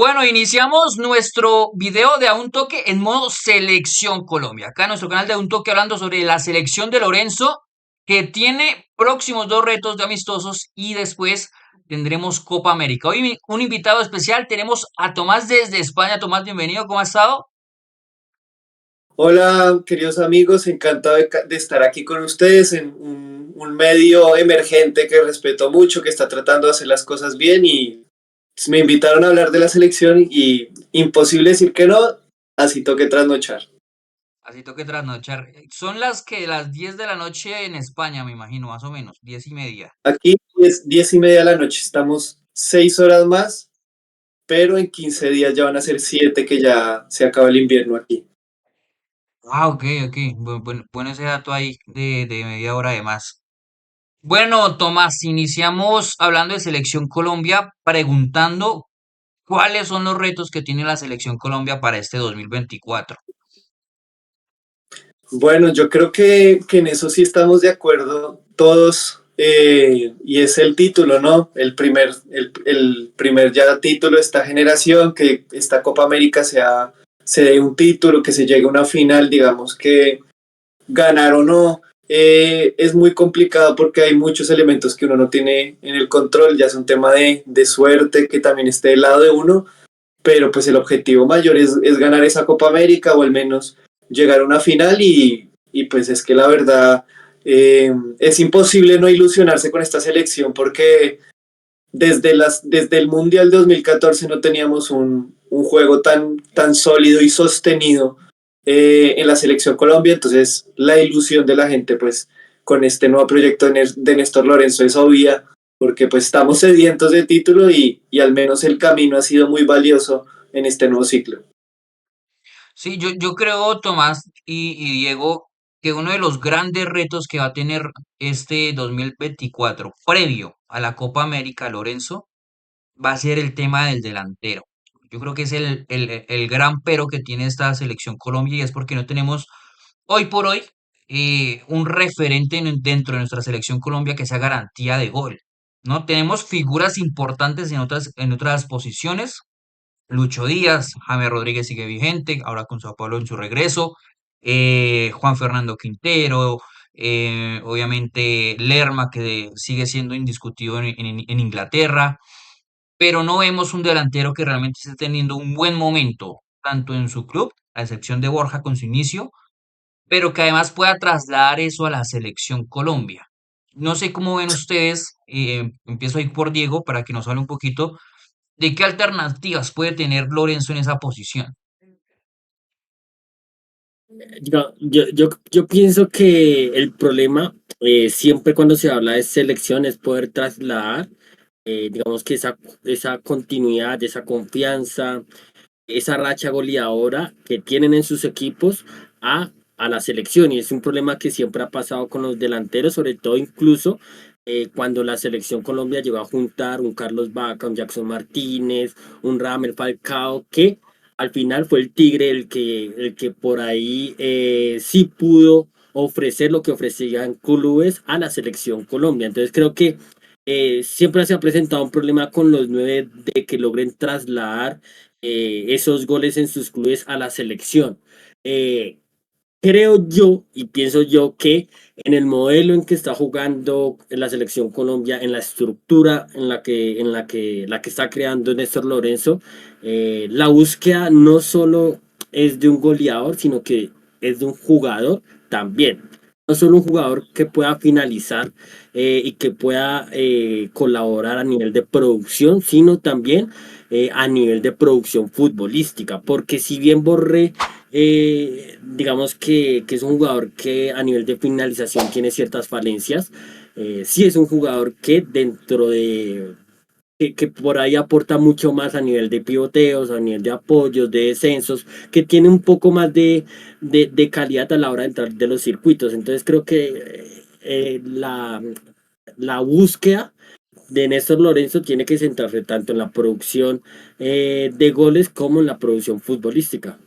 Bueno, iniciamos nuestro video de A un Toque en modo Selección Colombia. Acá en nuestro canal de A un Toque hablando sobre la selección de Lorenzo, que tiene próximos dos retos de amistosos y después tendremos Copa América. Hoy un invitado especial, tenemos a Tomás desde España. Tomás, bienvenido, ¿cómo ha estado? Hola, queridos amigos, encantado de estar aquí con ustedes en un medio emergente que respeto mucho, que está tratando de hacer las cosas bien y me invitaron a hablar de la selección y imposible decir que no, así toque trasnochar. Así toque trasnochar. Son las 10 de la noche en España, me imagino, más o menos, 10:30. Aquí es 10:30 de la noche, estamos 6 horas más, pero en 15 días ya van a ser 7 que ya se acaba el invierno aquí. Ah, ok, ok. Bueno ese dato ahí de media hora de más. Bueno, Tomás, iniciamos hablando de Selección Colombia, preguntando cuáles son los retos que tiene la Selección Colombia para este 2024. Bueno, yo creo que en eso sí estamos de acuerdo todos, y es el título, ¿no? El primer ya título de esta generación, que esta Copa América se dé un título, que se llegue a una final, digamos que ganar o no, es muy complicado porque hay muchos elementos que uno no tiene en el control, ya es un tema de suerte que también esté del lado de uno, pero pues el objetivo mayor es ganar esa Copa América o al menos llegar a una final y pues es que la verdad, es imposible no ilusionarse con esta selección porque desde el Mundial 2014 no teníamos un juego tan sólido y sostenido, en la selección Colombia, entonces la ilusión de la gente pues con este nuevo proyecto de Néstor Lorenzo es obvia, porque pues estamos sedientos de título y al menos el camino ha sido muy valioso en este nuevo ciclo. Sí, yo creo, Tomás y Diego, que uno de los grandes retos que va a tener este 2024, previo a la Copa América, Lorenzo, va a ser el tema del delantero. Yo creo que es el gran pero que tiene esta Selección Colombia y es porque no tenemos hoy por hoy un referente dentro de nuestra Selección Colombia que sea garantía de gol. ¿No? Tenemos figuras importantes en otras posiciones. Lucho Díaz, James Rodríguez sigue vigente, ahora con Sao Paulo en su regreso. Juan Fernando Quintero, obviamente Lerma, que sigue siendo indiscutido en Inglaterra, pero no vemos un delantero que realmente esté teniendo un buen momento, tanto en su club, a excepción de Borja con su inicio, pero que además pueda trasladar eso a la selección Colombia. No sé cómo ven ustedes, empiezo ahí por Diego para que nos hable un poquito de qué alternativas puede tener Lorenzo en esa posición. Yo pienso que el problema, siempre cuando se habla de selección, es poder trasladar, digamos que esa continuidad, esa confianza, esa racha goleadora que tienen en sus equipos a la selección. Y es un problema que siempre ha pasado con los delanteros, sobre todo incluso cuando la selección Colombia llegó a juntar un Carlos Vaca, un Jackson Martínez, un Ramel Falcao, que al final fue el Tigre el que por ahí sí pudo ofrecer lo que ofrecían clubes a la selección Colombia. Entonces creo que siempre se ha presentado un problema con los nueve de que logren trasladar esos goles en sus clubes a la selección. Eh, Creo yo y pienso yo que en el modelo en que está jugando la selección Colombia, en la estructura en la que está creando Néstor Lorenzo, la búsqueda no solo es de un goleador, sino que es de un jugador también. No solo un jugador que pueda finalizar y que pueda colaborar a nivel de producción, sino también a nivel de producción futbolística. Porque si bien Borré digamos que es un jugador que a nivel de finalización tiene ciertas falencias. Sí es un jugador que dentro de que por ahí aporta mucho más a nivel de pivoteos, a nivel de apoyos, de descensos, que tiene un poco más de calidad a la hora de entrar de los circuitos. Entonces creo que la búsqueda de Néstor Lorenzo tiene que centrarse tanto en la producción de goles como en la producción futbolística.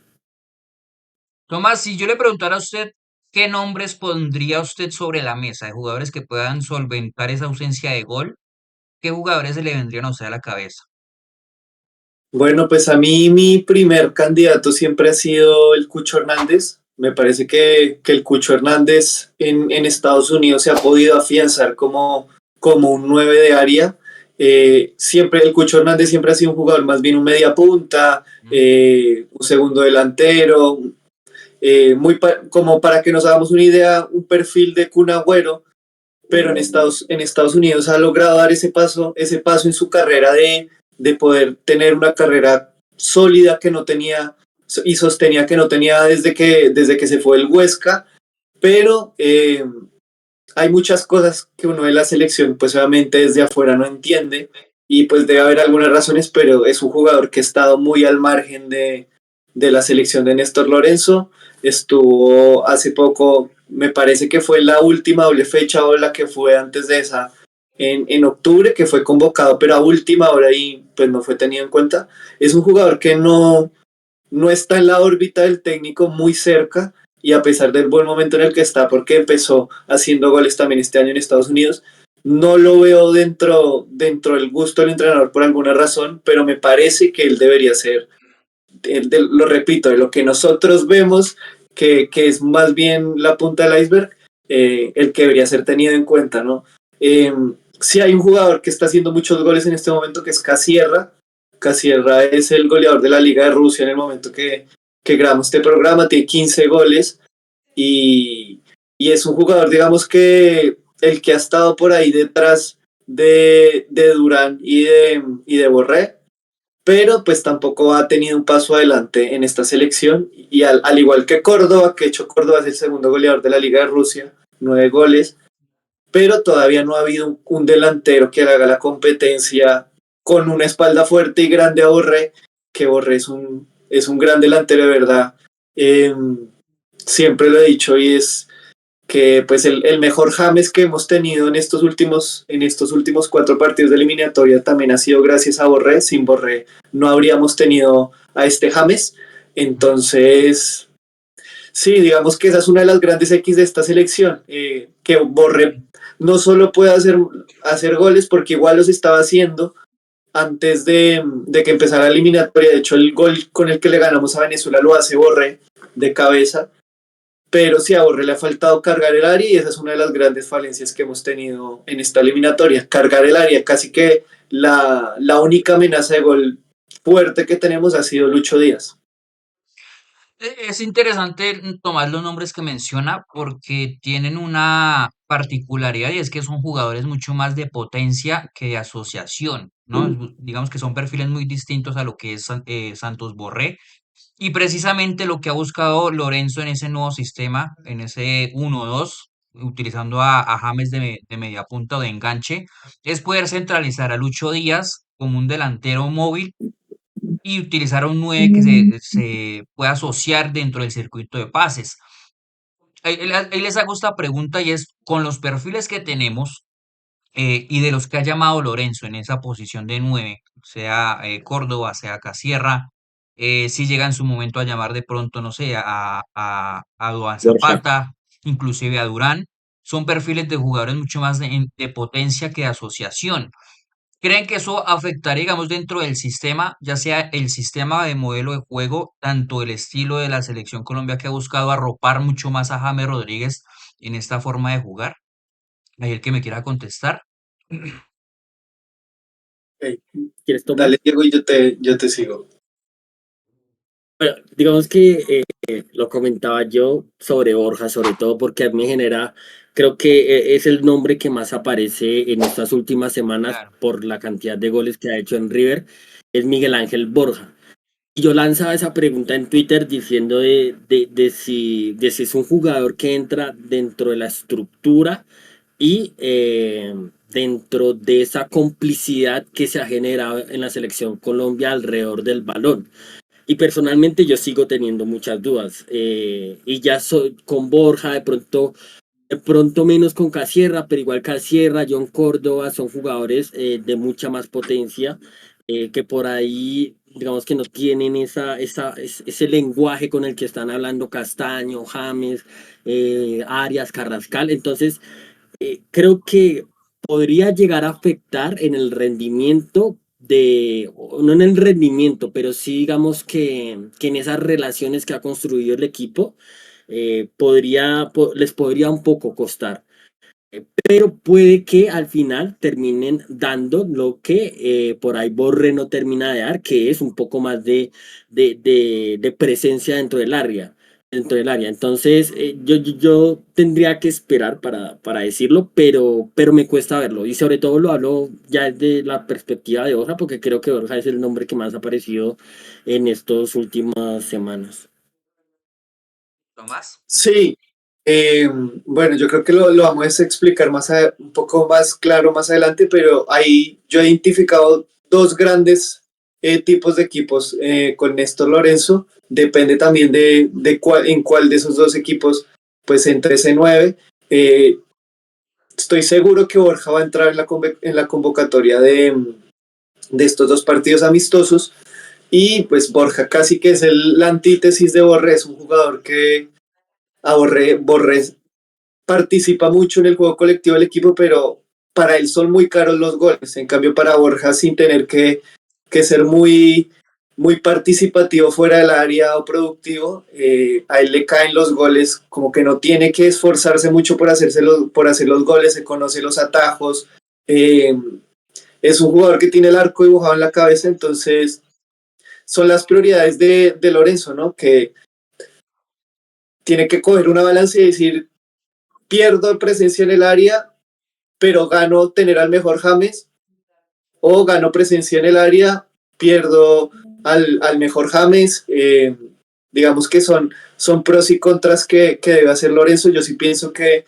Tomás, si yo le preguntara a usted qué nombres pondría usted sobre la mesa de jugadores que puedan solventar esa ausencia de gol, ¿qué jugadores se le vendrían a usted a la cabeza? Bueno, pues a mí mi primer candidato siempre ha sido el Cucho Hernández. Me parece que el Cucho Hernández en Estados Unidos se ha podido afianzar como un 9 de área. Siempre el Cucho Hernández siempre ha sido un jugador más bien un media punta, un segundo delantero, como para que nos hagamos una idea, un perfil de Kun Agüero, pero en Estados Unidos ha logrado dar ese paso en su carrera de poder tener una carrera sólida que no tenía y sostenía que no tenía desde que se fue el Huesca, pero hay muchas cosas que uno de la selección pues obviamente desde afuera no entiende y pues debe haber algunas razones, pero es un jugador que ha estado muy al margen de la selección de Néstor Lorenzo. Estuvo hace poco, me parece que fue la última doble fecha o la que fue antes de esa, en octubre, que fue convocado, pero a última hora y pues no fue tenido en cuenta. Es un jugador que no está en la órbita del técnico muy cerca y a pesar del buen momento en el que está, porque empezó haciendo goles también este año en Estados Unidos, no lo veo dentro del gusto del entrenador por alguna razón, pero me parece que él debería ser, lo repito, de lo que nosotros vemos, que es más bien la punta del iceberg, el que debería ser tenido en cuenta, ¿no? Eh, sí hay un jugador que está haciendo muchos goles en este momento, que es Casierra. Casierra es el goleador de la Liga de Rusia en el momento que grabamos este programa, tiene 15 goles y es un jugador, digamos que el que ha estado por ahí detrás de Durán y de Borré, pero pues tampoco ha tenido un paso adelante en esta selección y al igual que Córdoba, que hecho Córdoba es el segundo goleador de la Liga de Rusia, 9 goles, pero todavía no ha habido un delantero que le haga la competencia con una espalda fuerte y grande a Borré, que Borré es un gran delantero de verdad. Eh, Siempre lo he dicho y es que pues el mejor James que hemos tenido en estos últimos 4 partidos de eliminatoria también ha sido gracias a Borré. Sin Borré no habríamos tenido a este James. Entonces, sí, digamos que esa es una de las grandes X de esta selección, que Borré no solo puede hacer goles porque igual los estaba haciendo antes de que empezara la eliminatoria. De hecho, el gol con el que le ganamos a Venezuela lo hace Borré de cabeza, pero sí a Borré le ha faltado cargar el área y esa es una de las grandes falencias que hemos tenido en esta eliminatoria, cargar el área. Casi que la única amenaza de gol fuerte que tenemos ha sido Lucho Díaz. Es interesante tomar los nombres que menciona porque tienen una particularidad y es que son jugadores mucho más de potencia que de asociación, ¿no? Digamos que son perfiles muy distintos a lo que es Santos Borré y precisamente lo que ha buscado Lorenzo en ese nuevo sistema, en ese 1-2, utilizando a James de media punta o de enganche, es poder centralizar a Lucho Díaz como un delantero móvil y utilizar a un 9 que se pueda asociar dentro del circuito de pases. Ahí les hago esta pregunta y es, con los perfiles que tenemos y de los que ha llamado Lorenzo en esa posición de 9, sea Córdoba, sea Casierra, si llega en su momento a llamar de pronto, no sé, a Duan Borja. Zapata, inclusive a Durán, son perfiles de jugadores mucho más de potencia que de asociación. ¿Creen que eso afectaría, digamos, dentro del sistema, ya sea el sistema de modelo de juego, tanto el estilo de la selección Colombia que ha buscado arropar mucho más a James Rodríguez en esta forma de jugar? Hay el que me quiera contestar. Okay. ¿Quieres tomar? Dale, Diego, y yo te sigo. Bueno, digamos que lo comentaba yo sobre Borja, sobre todo porque a mí me genera, creo que es el nombre que más aparece en estas últimas semanas Claro. por la cantidad de goles que ha hecho en River, es Miguel Ángel Borja. Y yo lanzaba esa pregunta en Twitter diciendo de si es un jugador que entra dentro de la estructura y dentro de esa complicidad que se ha generado en la selección Colombia alrededor del balón. Y personalmente yo sigo teniendo muchas dudas. Y ya soy con Borja, de pronto menos con Casierra, pero igual Casierra, John Córdoba son jugadores de mucha más potencia, que por ahí, digamos que no tienen ese lenguaje con el que están hablando Castaño, James, Arias, Carrascal. Entonces, creo que podría llegar a afectar en el rendimiento no en el rendimiento, pero sí digamos que en esas relaciones que ha construido el equipo, les podría un poco costar. Pero puede que al final terminen dando lo que por ahí Borre no termina de dar, que es un poco más de presencia dentro del área. Dentro del área. Entonces, yo tendría que esperar para decirlo, pero me cuesta verlo. Y sobre todo lo hablo ya desde la perspectiva de Borja, porque creo que Borja es el nombre que más ha aparecido en estas últimas semanas. Tomás. Sí, bueno, yo creo que lo vamos a explicar un poco más claro más adelante, pero ahí yo he identificado dos grandes tipos de equipos con Néstor Lorenzo. Depende también en cuál de esos dos equipos pues entre ese nueve. Eh, Estoy seguro que Borja va a entrar en la convocatoria de estos dos partidos amistosos y pues Borja casi que es la antítesis de Borré, es un jugador que a Borré participa mucho en el juego colectivo del equipo, pero para él son muy caros los goles. En cambio, para Borja, sin tener que ser muy participativo fuera del área o productivo, a él le caen los goles, como que no tiene que esforzarse mucho por hacer los goles, se conoce los atajos. eh, es un jugador que tiene el arco dibujado en la cabeza, entonces son las prioridades de Lorenzo, ¿no? Que tiene que coger una balanza y decir, pierdo presencia en el área, pero gano tener al mejor James, o gano presencia en el área, pierdo al mejor James. Digamos que son pros y contras que debe hacer Lorenzo. Yo sí pienso que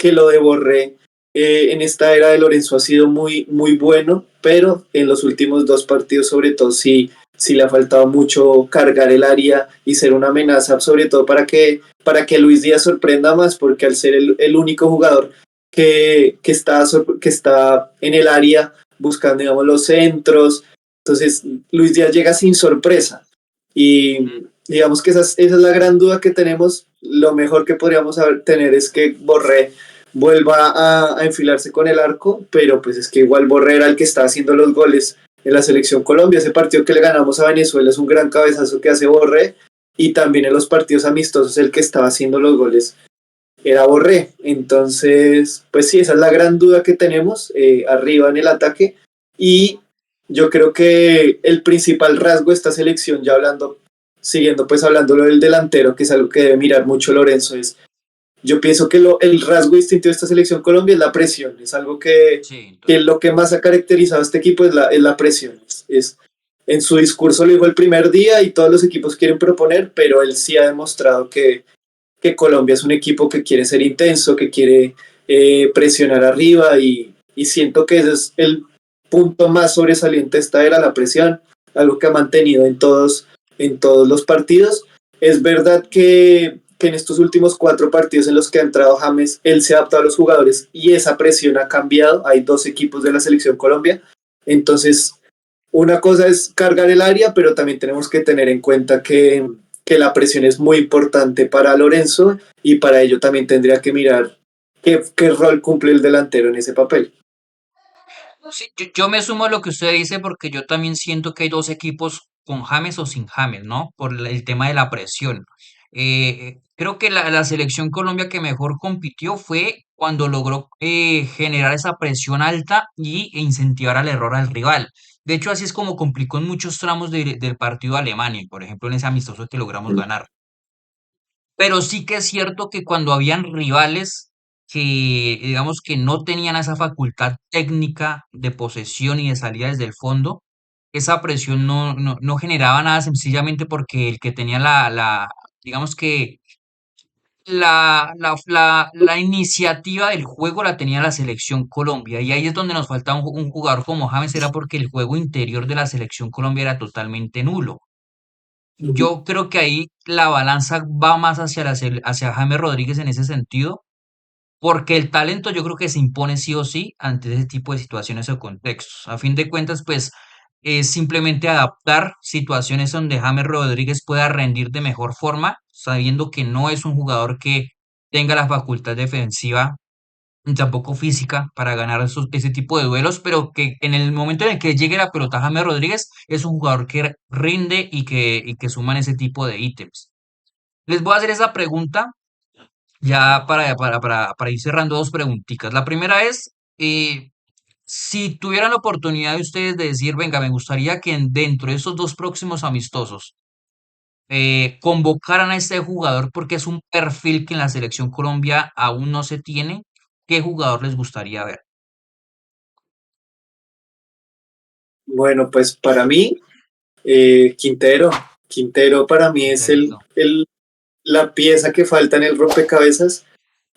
lo de Borré en esta era de Lorenzo ha sido muy bueno, pero en los últimos dos partidos sobre todo sí le ha faltado mucho cargar el área y ser una amenaza, sobre todo para que Luis Díaz sorprenda más, porque al ser el único jugador que está en el área buscando, digamos, los centros. Entonces, Luis Díaz llega sin sorpresa. Y digamos que esa es la gran duda que tenemos. Lo mejor que podríamos tener es que Borré vuelva a enfilarse con el arco, pero pues es que igual Borré era el que está haciendo los goles en la selección Colombia. Ese partido que le ganamos a Venezuela es un gran cabezazo que hace Borré, y también en los partidos amistosos el que estaba haciendo los goles era Borré. Entonces, pues sí, esa es la gran duda que tenemos arriba en el ataque. Y yo creo que el principal rasgo de esta selección, ya siguiendo pues hablando del delantero, que es algo que debe mirar mucho Lorenzo, yo pienso que el rasgo distintivo de esta selección Colombia es la presión. Es algo Sí, que lo que más ha caracterizado a este equipo es la presión. En su discurso lo dijo el primer día y todos los equipos quieren proponer, pero él sí ha demostrado que Colombia es un equipo que quiere ser intenso, que quiere presionar arriba, y siento que ese es el punto más sobresaliente de esta era, la presión, algo que ha mantenido en todos los partidos. Es verdad que en estos últimos 4 partidos en los que ha entrado James, él se ha adaptado a los jugadores y esa presión ha cambiado. Hay dos equipos de la selección Colombia, entonces una cosa es cargar el área, pero también tenemos que tener en cuenta que la presión es muy importante para Lorenzo, y para ello también tendría que mirar qué rol cumple el delantero en ese papel. sí, yo me sumo a lo que usted dice porque yo también siento que hay dos equipos con James o sin James, ¿no? Por el tema de la presión. Creo que la selección Colombia que mejor compitió fue cuando logró generar esa presión alta e incentivar al error al rival. De hecho, así es como complicó en muchos tramos del partido de Alemania, por ejemplo, en ese amistoso que logramos ganar. Pero sí que es cierto que cuando habían rivales que, digamos, que no tenían esa facultad técnica de posesión y de salida desde el fondo, esa presión no generaba nada sencillamente porque el que tenía digamos que la iniciativa del juego la tenía la selección Colombia. Y ahí es donde nos faltaba un jugador como James, era porque el juego interior de la selección Colombia era totalmente nulo. Yo creo que ahí la balanza va más hacia James Rodríguez en ese sentido, porque el talento yo creo que se impone sí o sí ante ese tipo de situaciones o contextos. A fin de cuentas, pues es simplemente adaptar situaciones donde James Rodríguez pueda rendir de mejor forma, sabiendo que no es un jugador que tenga la facultad defensiva ni tampoco física para ganar ese tipo de duelos, pero que en el momento en el que llegue la pelota James Rodríguez es un jugador que rinde y que suman ese tipo de ítems. Les voy a hacer esa pregunta ya para ir cerrando dos preguntitas. La primera es, si tuvieran la oportunidad de ustedes de decir, venga, me gustaría que dentro de esos dos próximos amistosos convocaran a este jugador porque es un perfil que en la selección Colombia aún no se tiene, ¿qué jugador les gustaría ver? Bueno, pues para mí, Quintero. Quintero para mí es Quinterito. la pieza que falta en el rompecabezas.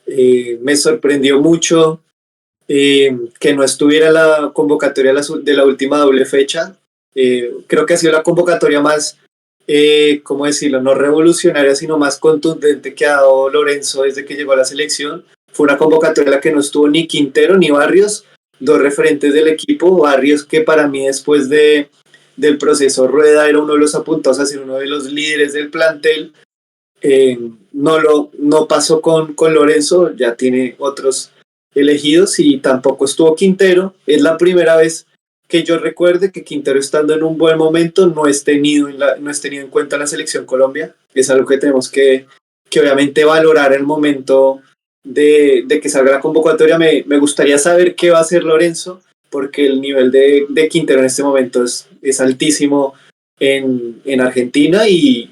Me sorprendió mucho que no estuviera la convocatoria de la última doble fecha. Creo que ha sido la convocatoria más, ¿cómo decirlo? No revolucionaria, sino más contundente que ha dado Lorenzo desde que llegó a la selección. Fue una convocatoria en la que no estuvo ni Quintero ni Barrios, dos referentes del equipo. Barrios, que para mí después del proceso Rueda era uno de los apuntados a ser uno de los líderes del plantel. No pasó con Lorenzo, ya tiene otros elegidos y tampoco estuvo Quintero. Es la primera vez que yo recuerde que Quintero, estando en un buen momento, no es tenido en cuenta en la selección Colombia. Es algo que tenemos que obviamente valorar el momento de que salga la convocatoria. Me gustaría saber qué va a hacer Lorenzo, porque el nivel de Quintero en este momento es altísimo en Argentina, y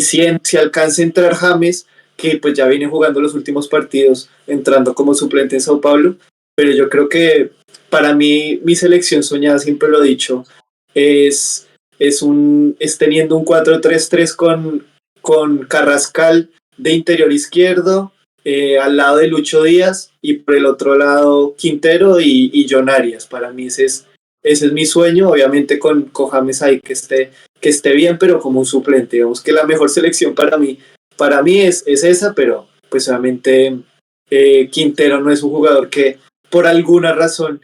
si alcanza a entrar James, que pues ya viene jugando los últimos partidos, entrando como suplente en Sao Paulo, pero yo creo que para mí mi selección soñada, siempre lo he dicho, es, es teniendo un 4-3-3 con Carrascal de interior izquierdo, al lado de Lucho Díaz, y por el otro lado Quintero y John Arias. Para mí ese es mi sueño, obviamente con James ahí que esté bien, pero como un suplente. Digamos que la mejor selección para mí es esa, pero pues obviamente Quintero no es un jugador que por alguna razón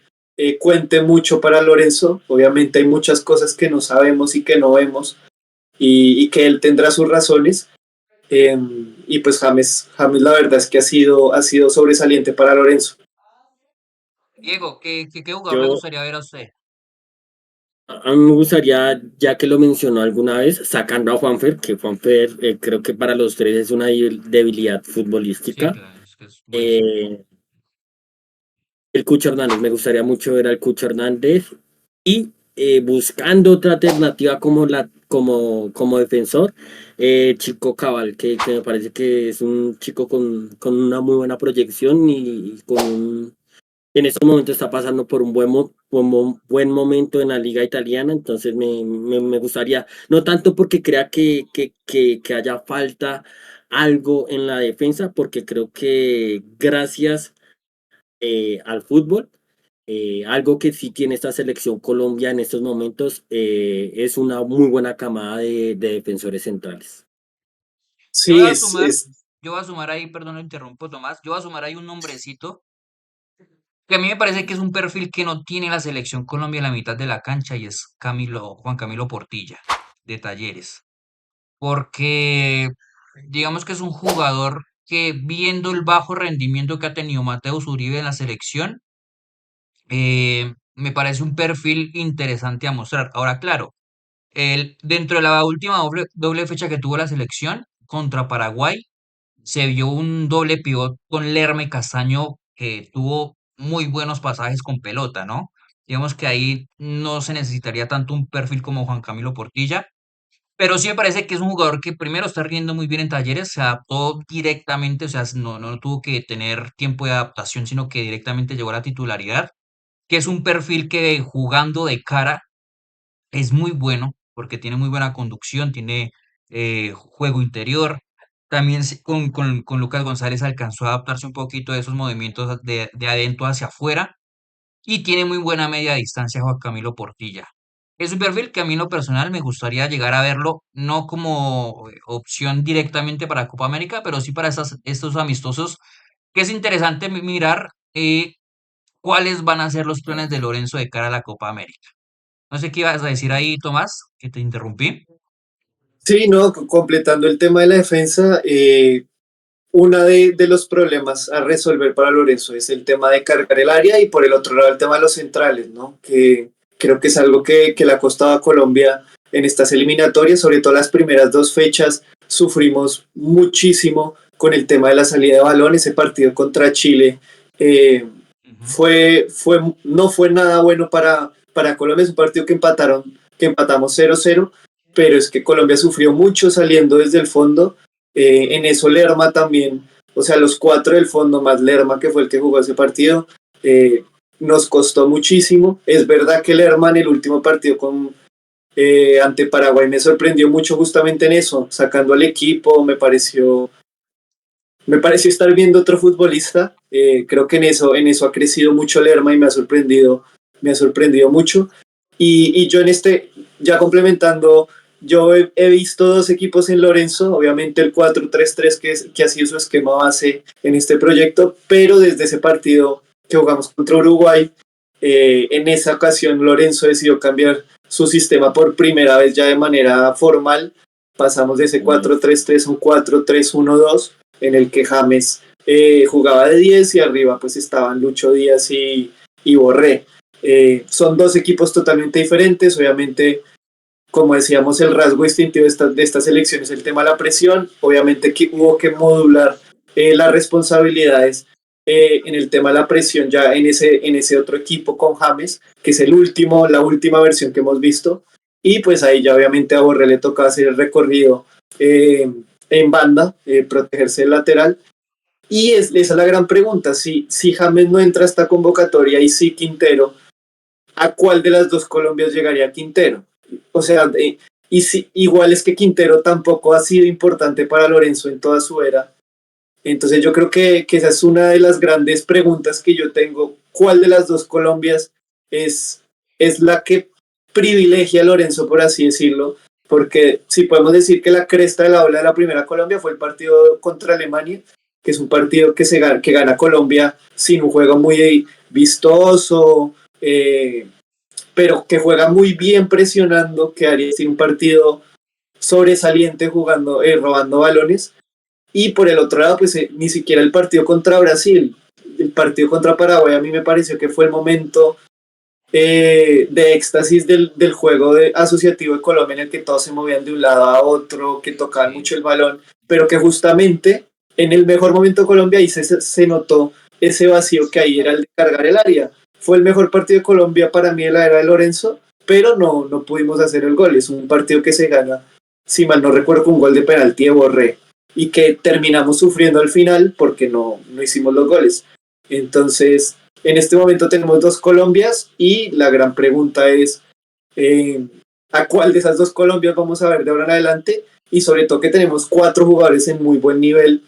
cuente mucho para Lorenzo. Obviamente hay muchas cosas que no sabemos y que no vemos, y que él tendrá sus razones. Y pues James la verdad es que ha sido sobresaliente para Lorenzo. Diego, ¿qué jugador le Yo, gustaría ver a usted? a mí me gustaría, ya que lo mencionó alguna vez, sacando a Juanfer, que Juanfer creo que para los tres es una debilidad Sí, futbolística. claro, es que es buenísimo. eh, el Cucho Hernández, me gustaría mucho ver al Cucho Hernández y buscando otra alternativa como defensor, Chico Cabal, que me parece que es un chico con una muy buena proyección y en estos momentos está pasando por un buen momento en la liga italiana. Entonces me gustaría, no tanto porque crea que haya falta algo en la defensa, porque creo que gracias al fútbol, algo que sí tiene esta selección Colombia en estos momentos, es una muy buena camada de defensores centrales. Yo voy Sí, a sumar, yo voy a sumar ahí, perdón, lo interrumpo, Tomás, yo voy a sumar ahí un nombrecito que a mí me parece que es un perfil que no tiene la selección Colombia en la mitad de la cancha y es Juan Camilo Portilla, de Talleres. Porque digamos que es un jugador que, viendo el bajo rendimiento que ha tenido Mateus Uribe en la selección, me parece un perfil interesante a mostrar. Ahora, claro, dentro de la última doble fecha que tuvo la selección contra Paraguay, se vio un doble pivot con Lerma y Castaño que tuvo muy buenos pasajes con pelota, ¿no? Digamos que ahí no se necesitaría tanto un perfil como Juan Camilo Portilla, pero sí me parece que es un jugador que primero está rindiendo muy bien en Talleres, se adaptó directamente, o sea, no tuvo que tener tiempo de adaptación, sino que directamente llegó a la titularidad, que es un perfil que jugando de cara es muy bueno, porque tiene muy buena conducción, tiene juego interior. También con Lucas González alcanzó a adaptarse un poquito de esos movimientos de adentro hacia afuera y tiene muy buena media distancia Juan Camilo Portilla. Es un perfil que a mí en lo personal me gustaría llegar a verlo, no como opción directamente para Copa América, pero sí para estos amistosos, que es interesante mirar cuáles van a ser los planes de Lorenzo de cara a la Copa América. No sé qué ibas a decir ahí, Tomás, que te interrumpí. Sí, no, completando el tema de la defensa, de los problemas a resolver para Lorenzo es el tema de cargar el área y por el otro lado el tema de los centrales, ¿no? Que creo que es algo que le ha costado a Colombia en estas eliminatorias, sobre todo las primeras dos fechas, sufrimos muchísimo con el tema de la salida de balón. Ese partido contra Chile eh, Ujú. no fue nada bueno para Colombia. Es un partido que empatamos 0-0, pero es que Colombia sufrió mucho saliendo desde el fondo. En eso Lerma también, o sea, los cuatro del fondo más Lerma, que fue el que jugó ese partido, eh, nos costó muchísimo. Es verdad que Lerma en el último partido ante Paraguay me sorprendió mucho justamente en eso, sacando al equipo, me pareció estar viendo otro futbolista. Creo que en eso ha crecido mucho Lerma y me ha sorprendido mucho. Y yo ya complementando, yo he visto dos equipos en Lorenzo, obviamente el 4-3-3 que ha sido su esquema base en este proyecto, pero desde ese partido que jugamos contra Uruguay, en esa ocasión Lorenzo decidió cambiar su sistema por primera vez ya de manera formal. Pasamos de ese Mm, 4-3-3 a un 4-3-1-2 en el que James jugaba de 10 y arriba pues estaban Lucho Díaz y Borré. Son dos equipos totalmente diferentes, obviamente, como decíamos, el rasgo distintivo de estas elecciones, el tema de la presión, obviamente que hubo que modular las responsabilidades en el tema de la presión ya en ese otro equipo con James, que es la última versión que hemos visto, y pues ahí ya obviamente a Borré le toca hacer el recorrido en banda, protegerse el lateral, y esa es la gran pregunta, si James no entra a esta convocatoria y si Quintero, ¿a cuál de las dos Colombias llegaría Quintero? O sea, y si, igual es que Quintero tampoco ha sido importante para Lorenzo en toda su era. Entonces yo creo que esa es una de las grandes preguntas que yo tengo. ¿Cuál de las dos Colombias es, es la que privilegia a Lorenzo, por así decirlo? Porque si podemos decir que la cresta de la ola de la primera Colombia fue el partido contra Alemania, que es un partido que gana Colombia sin un juego muy vistoso, pero que juega muy bien presionando, que haría así un partido sobresaliente jugando, robando balones. Y por el otro lado, pues ni siquiera el partido contra Brasil, el partido contra Paraguay, a mí me pareció que fue el momento de éxtasis del juego asociativo de Colombia en el que todos se movían de un lado a otro, que tocaban Sí. mucho el balón, pero que justamente en el mejor momento de Colombia ahí se notó ese vacío que ahí era el de cargar el área. Fue el mejor partido de Colombia para mí en la era de Lorenzo, pero no pudimos hacer el gol. Es un partido que se gana, si mal no recuerdo, con un gol de penalti de Borré y que terminamos sufriendo al final porque no hicimos los goles. Entonces, en este momento tenemos dos Colombias y la gran pregunta es eh, ¿a cuál de esas dos Colombias vamos a ver de ahora en adelante? Y sobre todo que tenemos cuatro jugadores en muy buen nivel.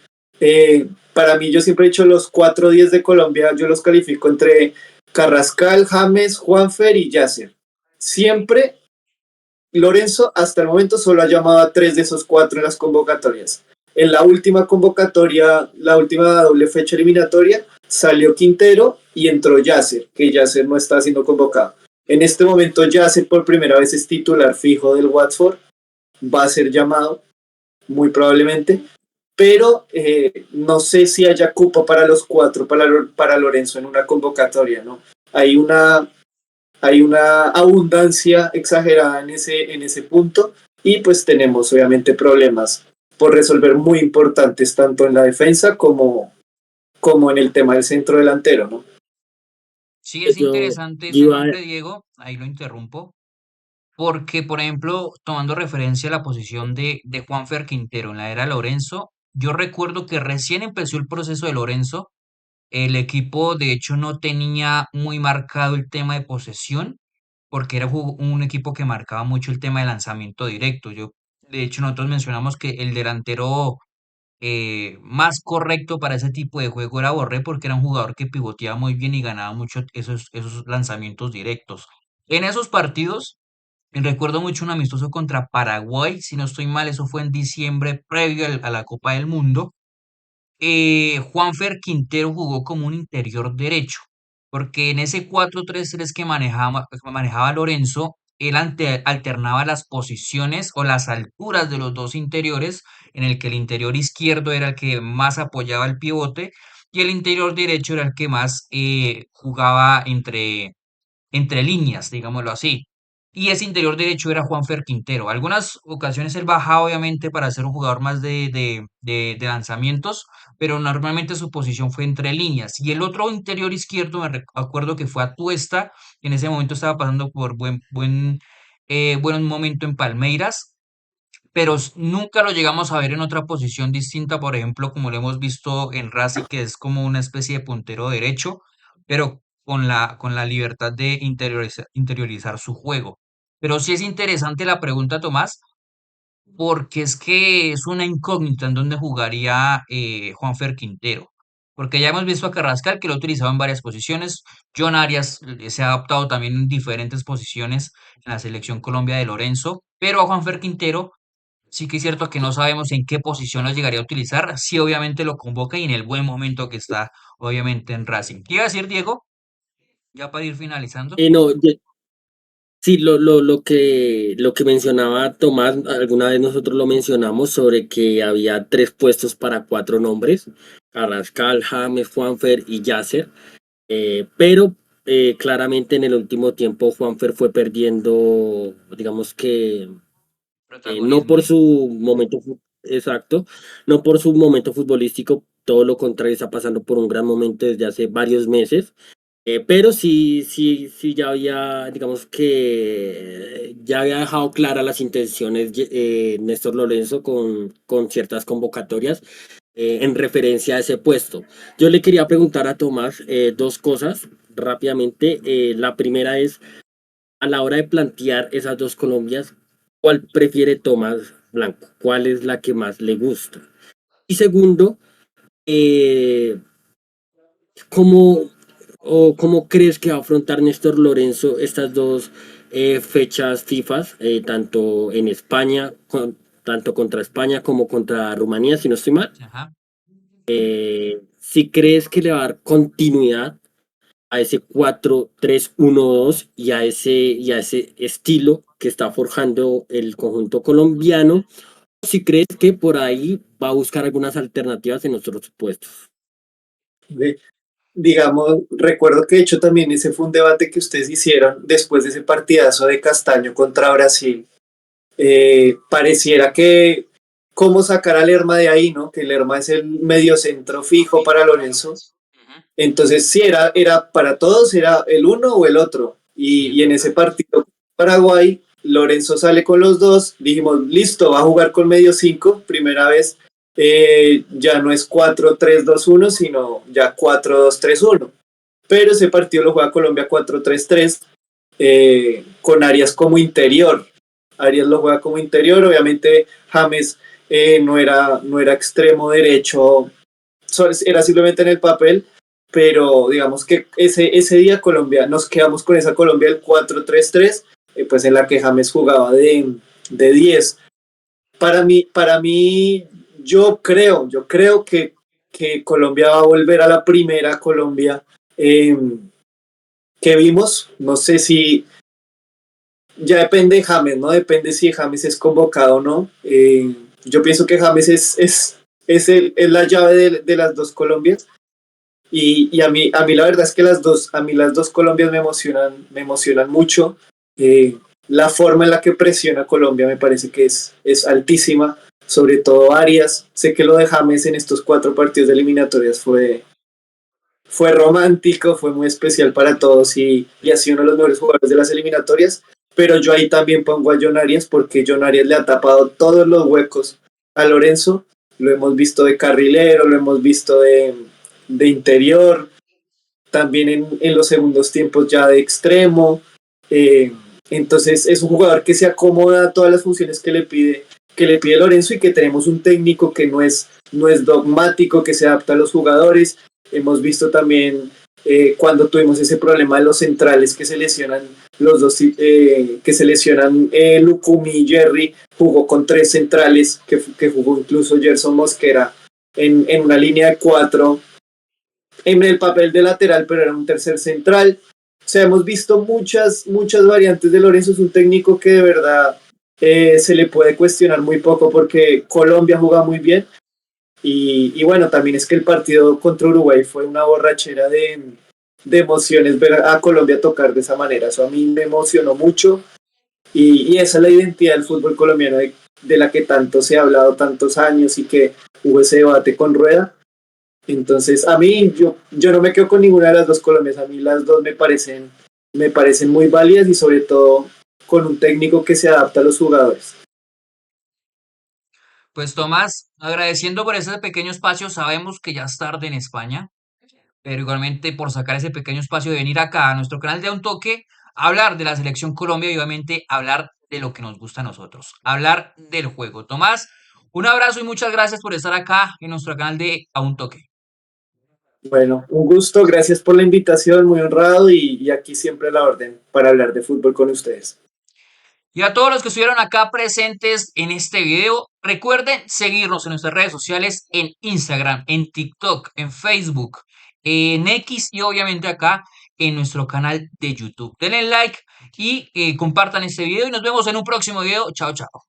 Para mí yo siempre he dicho los 4-10 de Colombia, yo los califico entre Carrascal, James, Juanfer y Yasser. Siempre Lorenzo hasta el momento solo ha llamado a tres de esos cuatro en las convocatorias. En la última convocatoria, la última doble fecha eliminatoria, salió Quintero y entró Yasser, que Yasser no está siendo convocado. En este momento Yasser por primera vez es titular fijo del Watford, va a ser llamado, muy probablemente, pero no sé si haya cupo para los cuatro, para Lorenzo en una convocatoria, ¿no? Hay una hay una abundancia exagerada en ese punto y pues tenemos obviamente problemas por resolver muy importantes tanto en la defensa como en el tema del centro delantero, ¿no? Sí, es Yo, interesante yo ese iba, nombre, Diego, ahí lo interrumpo, porque, por ejemplo, tomando referencia a la posición de Juanfer Quintero en la era Lorenzo, yo recuerdo que recién empezó el proceso de Lorenzo, el equipo de hecho no tenía muy marcado el tema de posesión, porque era un equipo que marcaba mucho el tema de lanzamiento directo. De hecho, nosotros mencionamos que el delantero más correcto para ese tipo de juego era Borré porque era un jugador que pivoteaba muy bien y ganaba mucho esos lanzamientos directos. En esos partidos, recuerdo mucho un amistoso contra Paraguay, si no estoy mal, eso fue en diciembre previo a la Copa del Mundo. Juanfer Quintero jugó como un interior derecho, porque en ese 4-3-3 que manejaba Lorenzo, él alternaba las posiciones o las alturas de los dos interiores, en el que el interior izquierdo era el que más apoyaba el pivote y el interior derecho era el que más jugaba entre líneas, digámoslo así. Y ese interior derecho era Juanfer Quintero. Algunas ocasiones él bajaba, obviamente, para ser un jugador más de lanzamientos, pero normalmente su posición fue entre líneas. Y el otro interior izquierdo, acuerdo que fue Atuesta, que en ese momento estaba pasando por buen momento en Palmeiras, pero nunca lo llegamos a ver en otra posición distinta, por ejemplo, como lo hemos visto en Racing, que es como una especie de puntero derecho, pero con la libertad de interiorizar su juego. Pero sí es interesante la pregunta, Tomás, porque es que es una incógnita en dónde jugaría Juanfer Quintero. Porque ya hemos visto a Carrascal que lo ha utilizado en varias posiciones. John Arias se ha adaptado también en diferentes posiciones en la selección Colombia de Lorenzo. Pero a Juanfer Quintero sí que es cierto que no sabemos en qué posición lo llegaría a utilizar. Sí, obviamente lo convoca y en el buen momento que está, obviamente, en Racing. ¿Qué iba a decir, Diego? Ya para ir finalizando. No, sí, lo que mencionaba Tomás, alguna vez nosotros lo mencionamos sobre que había 3 puestos para 4 nombres, Carrascal, James, Juanfer y Yasser, pero claramente en el último tiempo Juanfer fue perdiendo, digamos que no Protagonismo, por ¿no? su momento exacto, no por su momento futbolístico, todo lo contrario, está pasando por un gran momento desde hace varios meses. Pero sí, sí, sí, ya había, digamos que ya había dejado claras las intenciones Néstor Lorenzo con ciertas convocatorias en referencia a ese puesto. Yo le quería preguntar a Tomás 2 cosas rápidamente. La primera es, a la hora de plantear esas dos Colombias, ¿cuál prefiere Tomás Blanco? ¿Cuál es la que más le gusta? Y segundo, eh, ¿cómo, cómo crees que va a afrontar Néstor Lorenzo estas dos fechas FIFA, tanto en España, tanto contra España como contra Rumanía, si no estoy mal? Ajá. Si crees que le va a dar continuidad a ese 4-3-1-2 y a ese estilo que está forjando el conjunto colombiano, o si crees que por ahí va a buscar algunas alternativas en otros puestos. De- digamos, recuerdo que de hecho también ese fue un debate que ustedes hicieron después de ese partidazo de Castaño contra Brasil. Pareciera que cómo sacar a Lerma de ahí, ¿no? Que Lerma es el mediocentro fijo para Lorenzo. Ujú. Entonces, sí, era para todos, era el uno o el otro. Sí, es Y en ese verdad. partido Paraguay, Lorenzo sale con los dos. Dijimos, listo, va a jugar con medio cinco. Primera vez, ya no es 4-3-2-1 sino ya 4-2-3-1. Pero ese partido lo juega Colombia 4-3-3 con Arias como interior. Arias lo juega como interior. Obviamente, James no era extremo derecho, era simplemente en el papel, pero digamos que ese día Colombia, nos quedamos con esa Colombia del 4-3-3, pues en la que James jugaba de 10. Para mí, yo creo que Colombia va a volver a la primera Colombia eh, que vimos. No sé si ya depende de James, ¿no? Depende si James es convocado o no. Yo pienso que James es la llave de las dos Colombias. Y a mí la verdad es que a mí las dos Colombias me emocionan mucho. La forma en la que presiona Colombia me parece que es altísima, sobre todo Arias. Sé que lo de James en estos 4 partidos de eliminatorias fue romántico, fue muy especial para todos y ha sido uno de los mejores jugadores de las eliminatorias, pero yo ahí también pongo a John Arias porque John Arias le ha tapado todos los huecos a Lorenzo. Lo hemos visto de carrilero, lo hemos visto de interior, también en los segundos tiempos ya de extremo. Eh, entonces es un jugador que se acomoda a todas las funciones que le pide Lorenzo, y que tenemos un técnico que no es dogmático, que se adapta a los jugadores. Hemos visto también cuando tuvimos ese problema de los centrales que se lesionan, los dos que se lesionan, Lukumi y Jerry, jugó con 3 centrales, que jugó incluso Gerson Mosquera en una línea de 4 en el papel de lateral, pero era un tercer central. sea, hemos visto muchas variantes de Lorenzo. Es un técnico que de verdad se le puede cuestionar muy poco porque Colombia juega muy bien. Y bueno, también es que el partido contra Uruguay fue una borrachera de emociones ver a Colombia tocar de esa manera. Eso a mí me emocionó mucho y esa es la identidad del fútbol colombiano de la que tanto se ha hablado tantos años y que hubo ese debate con Rueda. Entonces, a mí, yo no me quedo con ninguna de las dos Colombias. A mí las dos me parecen muy válidas y sobre todo con un técnico que se adapta a los jugadores. Pues Tomás, agradeciendo por ese pequeño espacio, sabemos que ya es tarde en España, pero igualmente por sacar ese pequeño espacio de venir acá a nuestro canal de Un Toque, hablar de la selección Colombia y obviamente hablar de lo que nos gusta a nosotros, hablar del juego. Tomás, un abrazo y muchas gracias por estar acá en nuestro canal de A Un Toque. Bueno, un gusto, gracias por la invitación, muy honrado y aquí siempre a la orden para hablar de fútbol con ustedes. Y a todos los que estuvieron acá presentes en este video, recuerden seguirnos en nuestras redes sociales en Instagram, en TikTok, en Facebook, en X y obviamente acá en nuestro canal de YouTube. Denle like y compartan este video y nos vemos en un próximo video. Chao, chao.